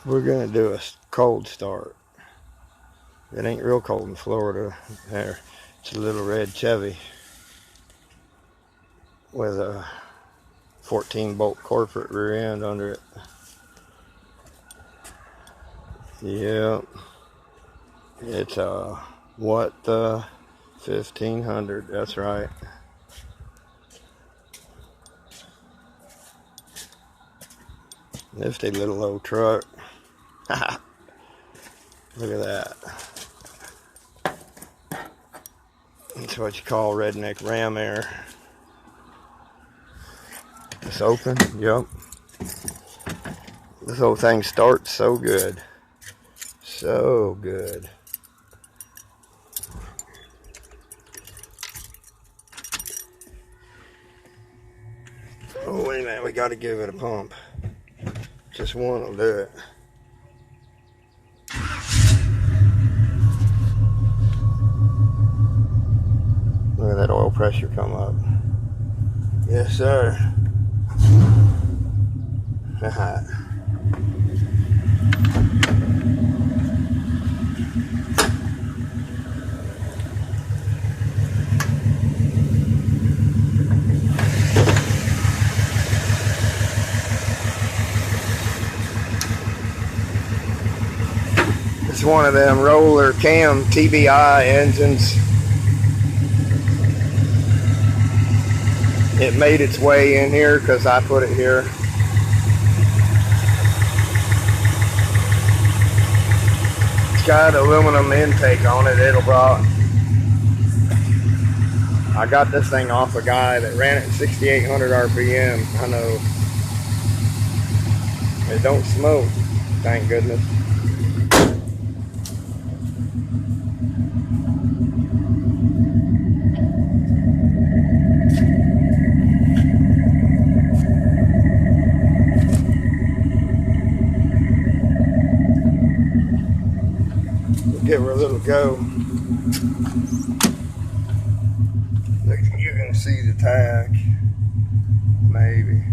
We're gonna do a cold start. It ain't real cold in Florida. There, it's a little red Chevy with a 14-bolt corporate rear end under it. Yep. It's what the 1500. That's right. Nifty little old truck. Look at that. That's what you call redneck ram air. It's open. Yep. This whole thing starts so good. So good. Oh, wait a minute. We got to give it a pump. Just one will do it. Look at that oil pressure come up. Yes, sir. It's one of them roller cam TBI engines. It made its way in here because I put it here. It's got aluminum intake on it. It'll brought. I got this thing off a guy that ran it at 6,800 RPM. I know. It don't smoke, thank goodness. Give her a little go. Look, you can see the tag. Maybe.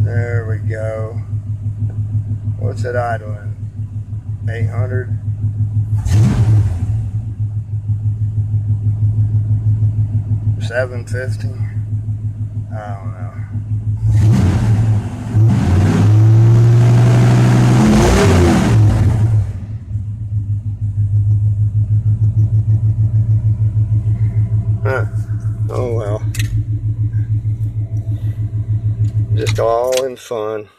There we go. What's it idling? 800. $750. I don't know. Oh well. Just all in fun.